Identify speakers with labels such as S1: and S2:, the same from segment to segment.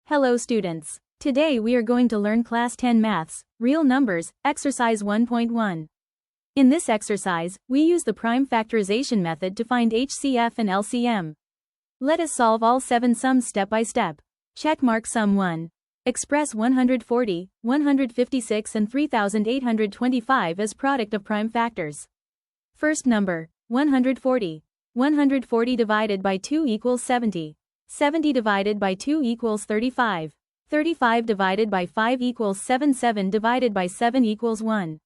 S1: Hello students. Today we are going to learn Class 10 Maths, Real Numbers, Exercise 1.1. In this exercise, we use the prime factorization method to find HCF and LCM. Let us solve all 7 sums step by step. Checkmark Sum 1. Express 140, 156 and 3825 as product of prime factors. First number, 140. 140 divided by 2 equals 70. 70 divided by 2 equals 35. 35 divided by 5 equals 7. 7 divided by 7 equals 1.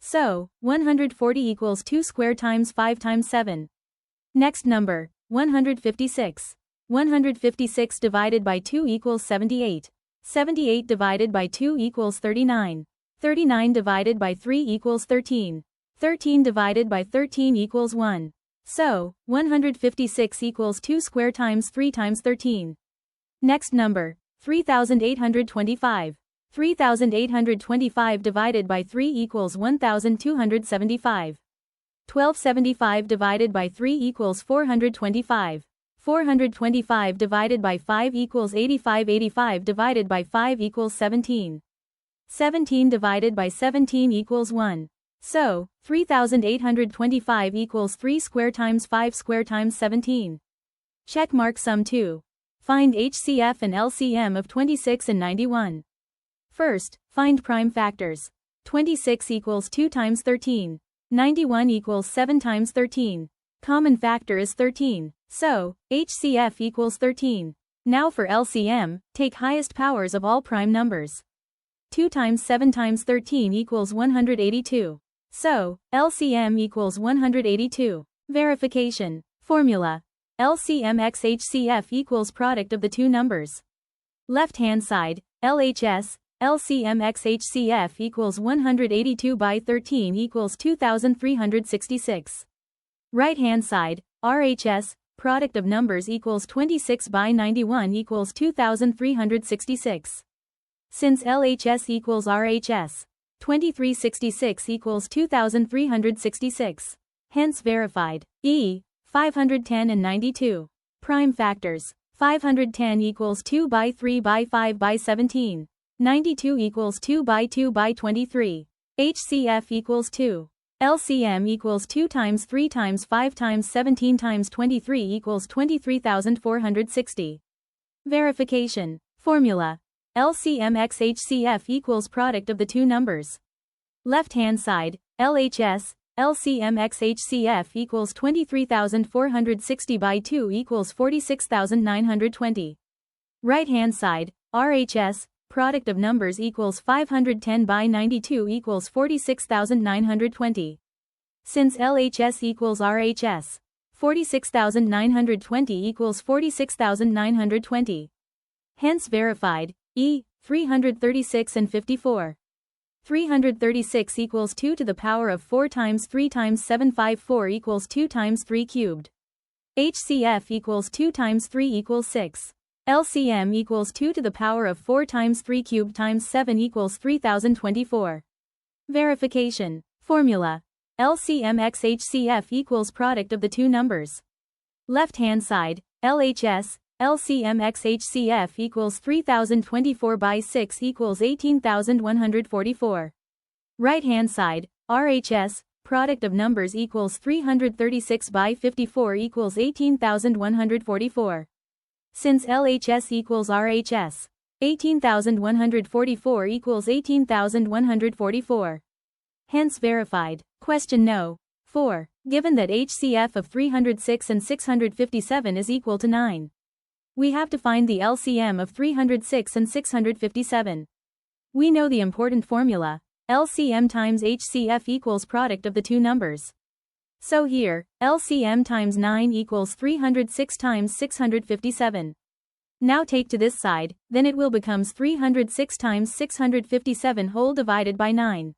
S1: So, 140 equals 2 square times 5 times 7. Next number, 156. 156 divided by 2 equals 78. 78 divided by 2 equals 39. 39 divided by 3 equals 13. 13 divided by 13 equals 1. So, 156 equals 2 square times 3 times 13. Next number, 3825. 3825 divided by 3 equals 1275. 1275 divided by 3 equals 425. 425 divided by 5 equals 85. 85 divided by 5 equals 17. 17 divided by 17 equals 1. So, 3825 equals 3 square times 5 square times 17. Checkmark Sum 2. Find HCF and LCM of 26 and 91. First, find prime factors. 26 equals 2 times 13. 91 equals 7 times 13. Common factor is 13. So, HCF equals 13. Now for LCM, take highest powers of all prime numbers. 2 times 7 times 13 equals 182. So, LCM equals 182. Verification. Formula. LCM x HCF equals product of the two numbers. Left-hand side, LHS, LCM x HCF equals 182 by 13 equals 2366. Right-hand side, RHS, product of numbers equals 26 by 91 equals 2366. Since LHS equals RHS, 2366 equals 2366. Hence verified. 510 and 92. Prime factors. 510 equals 2 by 3 by 5 by 17. 92 equals 2 by 23. HCF equals 2. LCM equals 2 times 3 times 5 times 17 times 23 equals 23,460. Verification. Formula. LCM x HCF equals product of the two numbers. Left-hand side, LHS, LCM x HCF equals 23,460 by 2 equals 46,920. Right-hand side, RHS, product of numbers equals 510 by 92 equals 46,920. Since LHS equals RHS, 46,920 equals 46,920. Hence verified. 336 and 54. 336 equals 2 to the power of 4 times 3 times 754 equals 2 times 3 cubed. HCF equals 2 times 3 equals 6. LCM equals 2 to the power of 4 times 3 cubed times 7 equals 3024. Verification. Formula. LCM x HCF equals product of the two numbers. Left-hand side, LHS, LCM x HCF equals 3024 by 6 equals 18,144. Right-hand side, RHS, product of numbers equals 336 by 54 equals 18,144. Since LHS equals RHS, 18,144 equals 18,144. Hence verified. Question No. 4. Given that HCF of 306 and 657 is equal to 9. We have to find the LCM of 306 and 657. We know the important formula, LCM times HCF equals product of the two numbers. So here, LCM times 9 equals 306 times 657. Now take to this side, then it will becomes 306 times 657 whole divided by 9.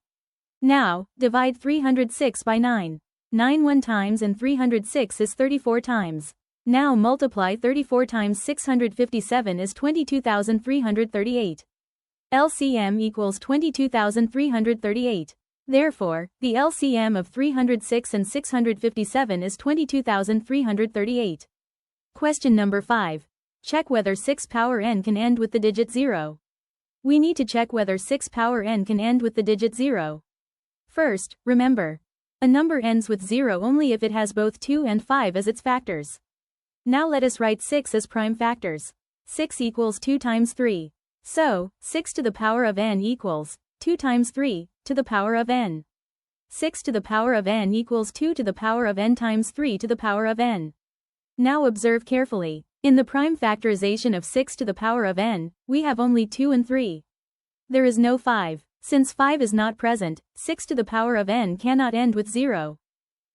S1: Now, divide 306 by 9. 9 1 times and 306 is 34 times. Now multiply 34 times 657 is 22,338. LCM equals 22,338. Therefore, the LCM of 306 and 657 is 22,338. Question number 5. Check whether 6 power n can end with the digit 0. We need to check whether 6 power n can end with the digit 0. First, remember, a number ends with 0 only if it has both 2 and 5 as its factors. Now let us write 6 as prime factors. 6 equals 2 times 3. So, 6 to the power of n equals 2 times 3 to the power of n. 6 to the power of n equals 2 to the power of n times 3 to the power of n. Now observe carefully. In the prime factorization of 6 to the power of n, we have only 2 and 3. There is no 5. Since 5 is not present, 6 to the power of n cannot end with 0.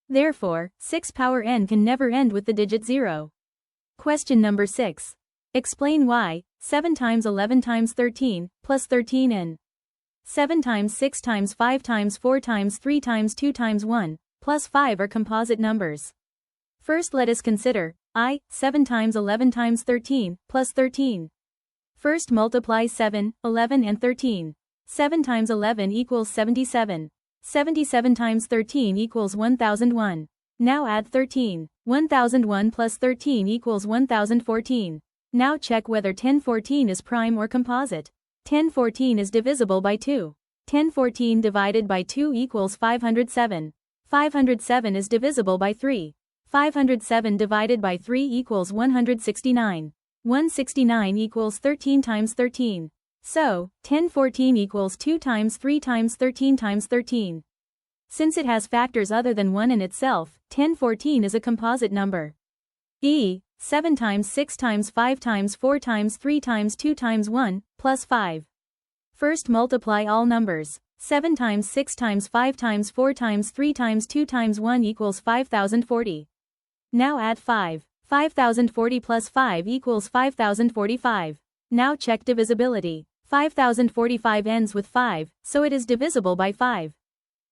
S1: Therefore, 6 power n can never end with the digit 0. Question number 6. Explain why 7 times 11 times 13 plus 13n. 7 times 6 times 5 times 4 times 3 times 2 times 1 plus 5 are composite numbers. First let us consider 7 times 11 times 13 plus 13. First multiply 7, 11 and 13. 7 times 11 equals 77. 77 times 13 equals 1001. Now add 13. 1001 plus 13 equals 1014. Now check whether 1014 is prime or composite. 1014 is divisible by 2. 1014 divided by 2 equals 507. 507 is divisible by 3. 507 divided by 3 equals 169. 169 equals 13 times 13. So, 1014 equals 2 times 3 times 13 times 13. Since it has factors other than 1 in itself, 1014 is a composite number. 7 times 6 times 5 times 4 times 3 times 2 times 1, plus 5. First multiply all numbers. 7 times 6 times 5 times 4 times 3 times 2 times 1 equals 5040. Now add 5. 5040 plus 5 equals 5045. Now check divisibility. 5045 ends with 5, so it is divisible by 5.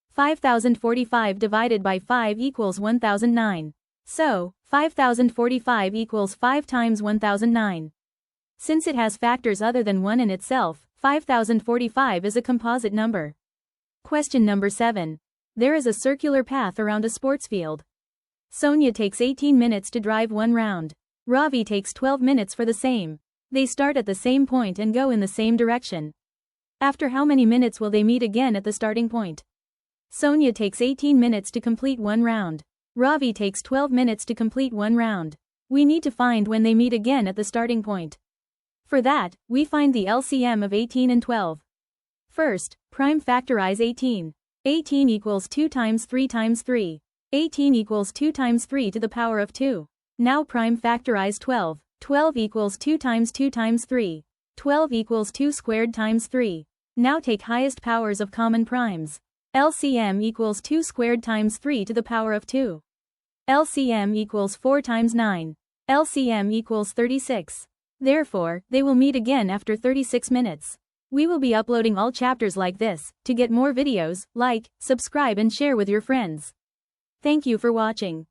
S1: 5045 divided by 5 equals 1009. So, 5045 equals 5 times 1009. Since it has factors other than 1 in itself, 5045 is a composite number. Question number 7. There is a circular path around a sports field. Sonia takes 18 minutes to drive one round. Ravi takes 12 minutes for the same. They start at the same point and go in the same direction. After how many minutes will they meet again at the starting point? Sonia takes 18 minutes to complete one round. Ravi takes 12 minutes to complete one round. We need to find when they meet again at the starting point. For that, we find the LCM of 18 and 12. First, prime factorize 18. 18 equals 2 times 3 times 3. 18 equals 2 times 3 to the power of 2. Now prime factorize 12. 12 equals 2 times 2 times 3. 12 equals 2 squared times 3. Now take highest powers of common primes. LCM equals 2 squared times 3 to the power of 2. LCM equals 4 times 9. LCM equals 36. Therefore, they will meet again after 36 minutes. We will be uploading all chapters like this. To get more videos, like, subscribe and share with your friends. Thank you for watching.